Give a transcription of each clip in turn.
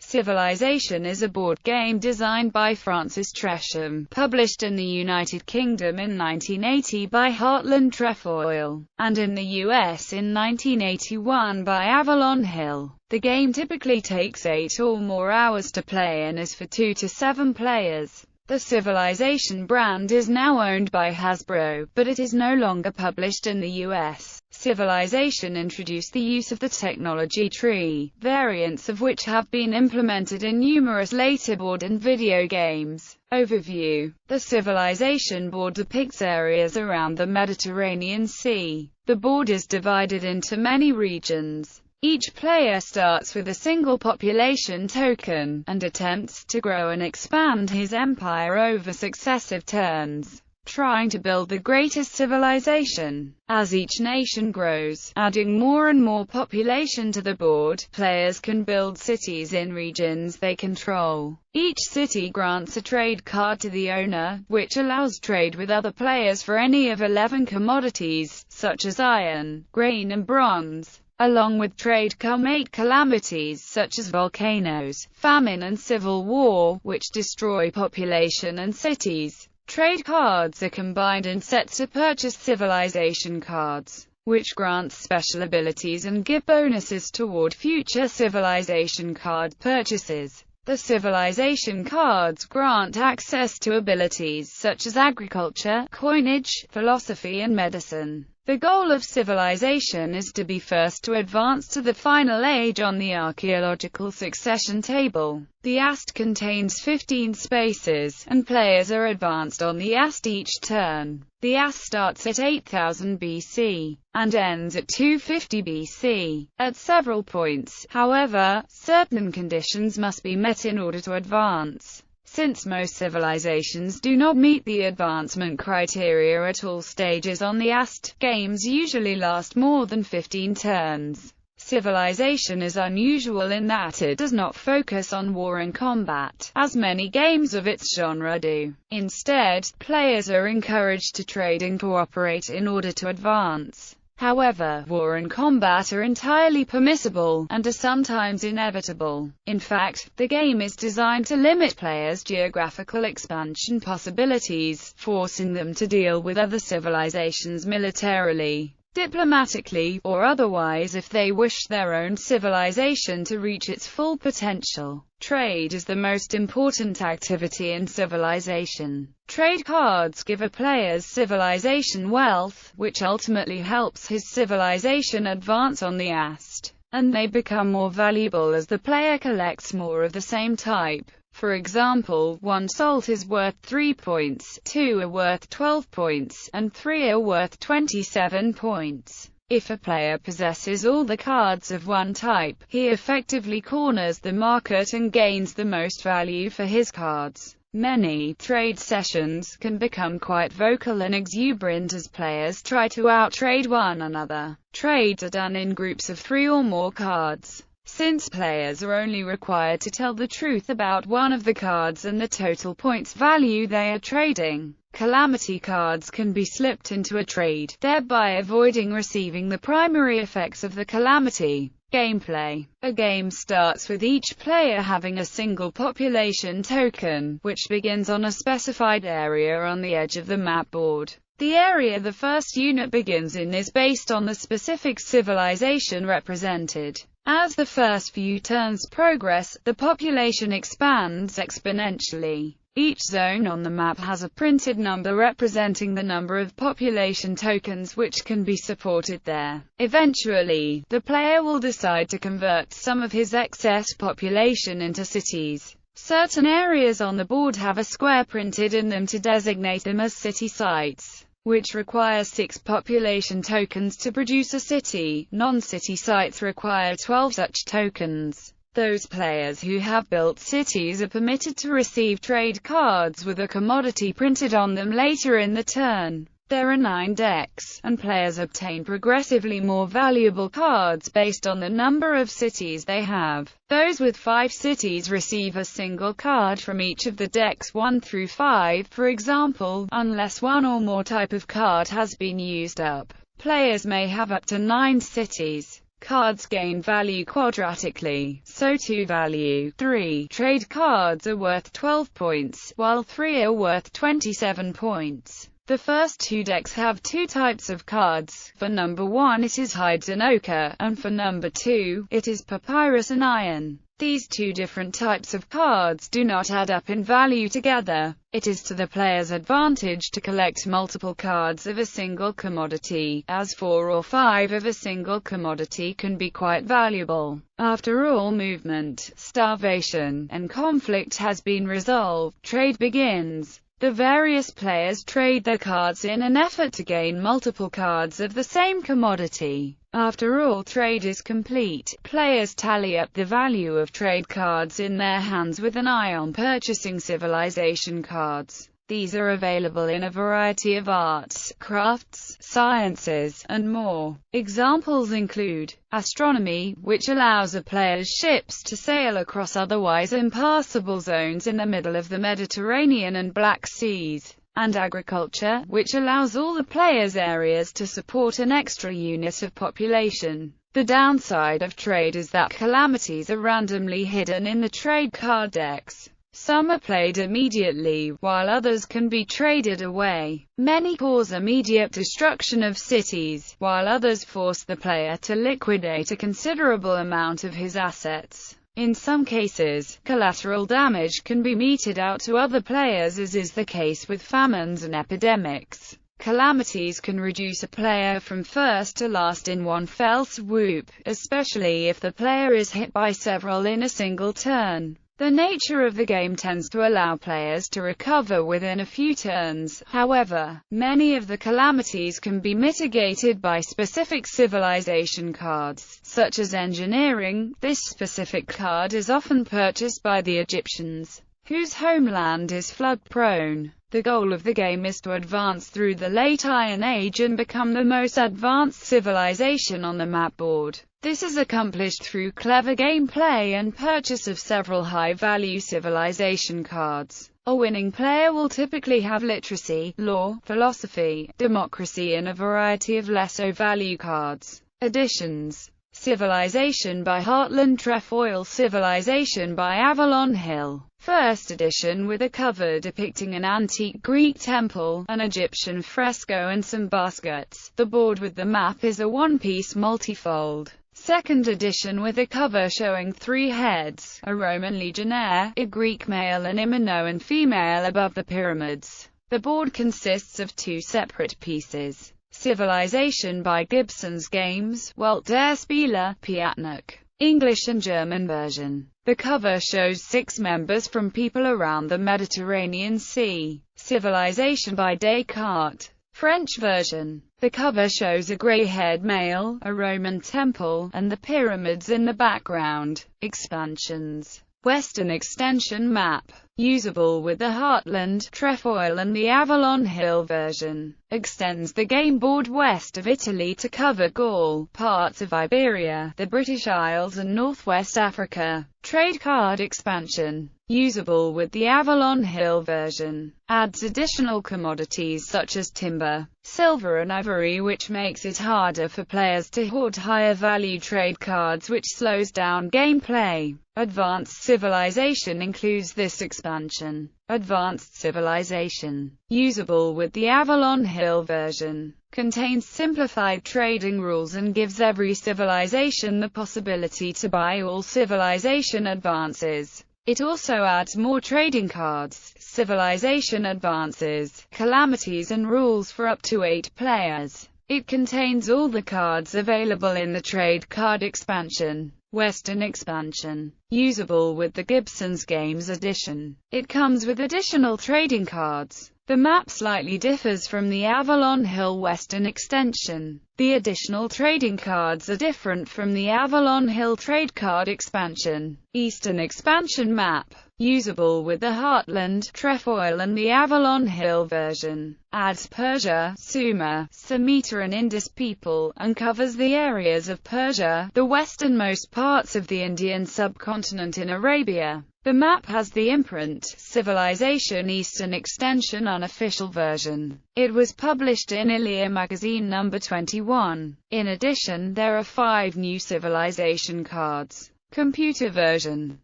Civilization is a board game designed by Francis Tresham, published in the United Kingdom in 1980 by Hartland Trefoil, and in the US in 1981 by Avalon Hill. The game typically takes 8 or more hours to play and is for 2 to 7 players. The Civilization brand is now owned by Hasbro, but it is no longer published in the US. Civilization introduced the use of the technology tree, variants of which have been implemented in numerous later board and video games. Overview: the Civilization board depicts areas around the Mediterranean Sea. The board is divided into many regions. Each player starts with a single population token, and attempts to grow and expand his empire over successive turns, trying to build the greatest civilization. As each nation grows, adding more and more population to the board, players can build cities in regions they control. Each city grants a trade card to the owner, which allows trade with other players for any of 11 commodities, such as iron, grain and bronze. Along with trade come 8 calamities such as volcanoes, famine and civil war, which destroy population and cities. Trade cards are combined in sets to purchase civilization cards, which grants special abilities and give bonuses toward future civilization card purchases. The civilization cards grant access to abilities such as agriculture, coinage, philosophy and medicine. The goal of Civilization is to be first to advance to the final age on the archaeological succession table. The AST contains 15 spaces, and players are advanced on the AST each turn. The AST starts at 8000 BC, and ends at 250 BC. At several points, however, certain conditions must be met in order to advance. Since most civilizations do not meet the advancement criteria at all stages on the AST, games usually last more than 15 turns. Civilization is unusual in that it does not focus on war and combat, as many games of its genre do. Instead, players are encouraged to trade and cooperate in order to advance. However, war and combat are entirely permissible, and are sometimes inevitable. In fact, the game is designed to limit players' geographical expansion possibilities, forcing them to deal with other civilizations militarily, diplomatically, or otherwise if they wish their own civilization to reach its full potential. Trade is the most important activity in Civilization. Trade cards give a player's civilization wealth, which ultimately helps his civilization advance on the AST, and they become more valuable as the player collects more of the same type. For example, 1 salt is worth 3 points, 2 are worth 12 points, and 3 are worth 27 points. If a player possesses all the cards of one type, he effectively corners the market and gains the most value for his cards. Many trade sessions can become quite vocal and exuberant as players try to outtrade one another. Trades are done in groups of 3 or more cards. Since players are only required to tell the truth about one of the cards and the total points value they are trading, calamity cards can be slipped into a trade, thereby avoiding receiving the primary effects of the calamity. Gameplay. A game starts with each player having a single population token, which begins on a specified area on the edge of the map board. The area the first unit begins in is based on the specific civilization represented. As the first few turns progress, the population expands exponentially. Each zone on the map has a printed number representing the number of population tokens which can be supported there. Eventually, the player will decide to convert some of his excess population into cities. Certain areas on the board have a square printed in them to designate them as city sites, which require 6 population tokens to produce a city. Non-city sites require 12 such tokens. Those players who have built cities are permitted to receive trade cards with a commodity printed on them later in the turn. There are 9 decks, and players obtain progressively more valuable cards based on the number of cities they have. Those with 5 cities receive a single card from each of the decks 1 through 5, for example, unless one or more type of card has been used up. Players may have up to 9 cities. cards gain value quadratically, so too value. 3. Trade cards are worth 12 points, while 3 are worth 27 points. The first two decks have two types of cards. For number 1 it is hides and ochre, and for number 2, it is papyrus and iron. These two different types of cards do not add up in value together. It is to the player's advantage to collect multiple cards of a single commodity, as 4 or 5 of a single commodity can be quite valuable. After all movement, starvation, and conflict has been resolved, trade begins. The various players trade their cards in an effort to gain multiple cards of the same commodity. After all trade is complete, players tally up the value of trade cards in their hands with an eye on purchasing civilization cards. These are available in a variety of arts, crafts, sciences, and more. Examples include astronomy, which allows a player's ships to sail across otherwise impassable zones in the middle of the Mediterranean and Black Seas, and agriculture, which allows all the players' areas to support an extra unit of population. The downside of trade is that calamities are randomly hidden in the trade card decks. Some are played immediately, while others can be traded away. Many cause immediate destruction of cities, while others force the player to liquidate a considerable amount of his assets. In some cases, collateral damage can be meted out to other players, as is the case with famines and epidemics. Calamities can reduce a player from first to last in one fell swoop, especially if the player is hit by several in a single turn. The nature of the game tends to allow players to recover within a few turns. However, many of the calamities can be mitigated by specific civilization cards, such as engineering. This specific card is often purchased by the Egyptians, whose homeland is flood-prone. The goal of the game is to advance through the late Iron Age and become the most advanced civilization on the map board. This is accomplished through clever gameplay and purchase of several high-value civilization cards. A winning player will typically have literacy, law, philosophy, democracy, and a variety of lesser-value cards. Additions: Civilization by Hartland Trefoil, Civilization by Avalon Hill. First edition with a cover depicting an antique Greek temple, an Egyptian fresco and some baskets. The board with the map is a one-piece multifold. Second edition with a cover showing 3 heads, a Roman legionnaire, a Greek male and a Minoan female above the pyramids. The board consists of 2 separate pieces. Civilization by Gibsons Games, Welt der Spieler, Piatnik. English and German version. The cover shows 6 members from people around the Mediterranean Sea. Civilization by Descartes. French version. The cover shows a grey-haired male, a Roman temple, and the pyramids in the background. Expansions. Western extension map. Usable with the Hartland Trefoil and the Avalon Hill version. Extends the game board west of Italy to cover Gaul, parts of Iberia, the British Isles and northwest Africa. Trade card expansion. Usable with the Avalon Hill version. Adds additional commodities such as timber, silver and ivory, which makes it harder for players to hoard higher value trade cards, which slows down gameplay. Advanced Civilization includes this expansion. Advanced Civilization. Usable with the Avalon Hill version. Contains simplified trading rules and gives every civilization the possibility to buy all civilization advances. It also adds more trading cards, civilization advances, calamities and rules for up to 8 players. It contains all the cards available in the trade card expansion. Western expansion. Usable with the Gibsons Games edition. It comes with additional trading cards. The map slightly differs from the Avalon Hill Western extension. The additional trading cards are different from the Avalon Hill trade card expansion. Eastern expansion map. Usable with the Hartland Trefoil and the Avalon Hill version. Adds Persia, Sumer, Semitic and Indus people, and covers the areas of Persia, the westernmost parts of the Indian subcontinent in Arabia. The map has the imprint Civilization Eastern Extension unofficial version. It was published in Ilia magazine number 21. In addition, there are 5 new Civilization cards. Computer version.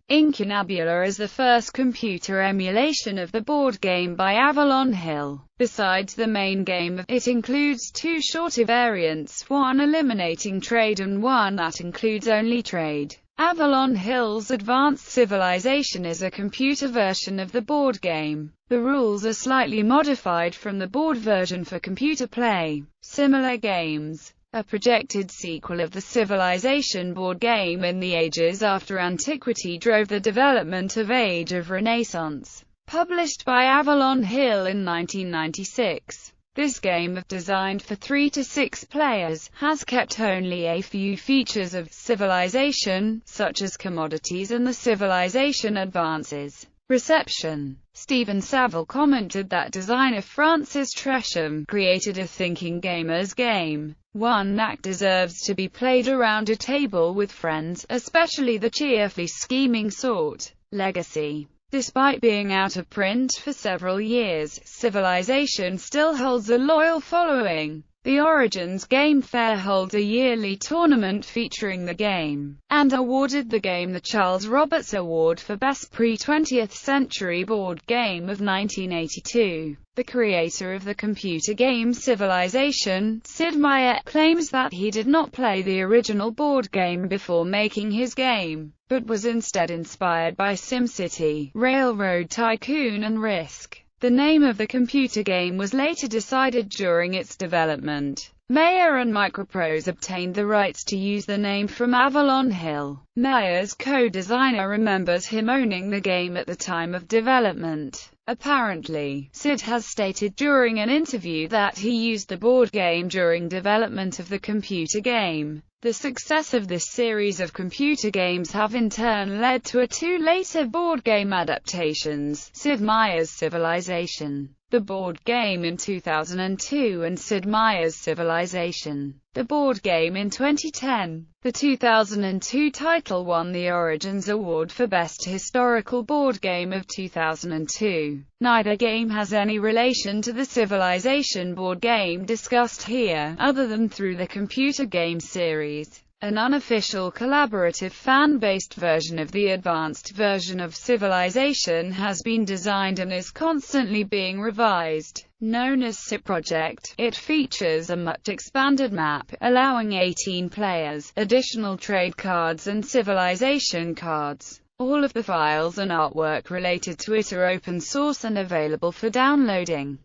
Incunabula is the first computer emulation of the board game by Avalon Hill. Besides the main game, it includes 2 shorter variants, one eliminating trade and one that includes only trade. Avalon Hill's Advanced Civilization is a computer version of the board game. The rules are slightly modified from the board version for computer play. Similar games. A projected sequel of the Civilization board game in the ages after antiquity drove the development of Age of Renaissance, published by Avalon Hill in 1996. This game, designed for 3 to 6 players, has kept only a few features of Civilization, such as commodities and the Civilization advances. Reception. Stephen Saville commented that designer Francis Tresham created a thinking gamer's game, one that deserves to be played around a table with friends, especially the cheerfully scheming sort. Legacy. Despite being out of print for several years, Civilization still holds a loyal following. The Origins Game Fair holds a yearly tournament featuring the game, and awarded the game the Charles Roberts Award for Best Pre-20th Century Board Game of 1982. The creator of the computer game Civilization, Sid Meier, claims that he did not play the original board game before making his game, but was instead inspired by SimCity, Railroad Tycoon and Risk. The name of the computer game was later decided during its development. Meyer and Microprose obtained the rights to use the name from Avalon Hill. Meyer's co-designer remembers him owning the game at the time of development. Apparently, Sid has stated during an interview that he used the board game during development of the computer game. The success of this series of computer games have in turn led to 2 later board game adaptations, Sid Meier's Civilization, the board game in 2002, and Sid Meier's Civilization, the board game in 2010. The 2002 title won the Origins Award for Best Historical Board Game of 2002. Neither game has any relation to the Civilization board game discussed here, other than through the computer game series. An unofficial collaborative fan-based version of the advanced version of Civilization has been designed and is constantly being revised. Known as SIP Project, it features a much expanded map, allowing 18 players, additional trade cards and Civilization cards. All of the files and artwork related to it are open source and available for downloading.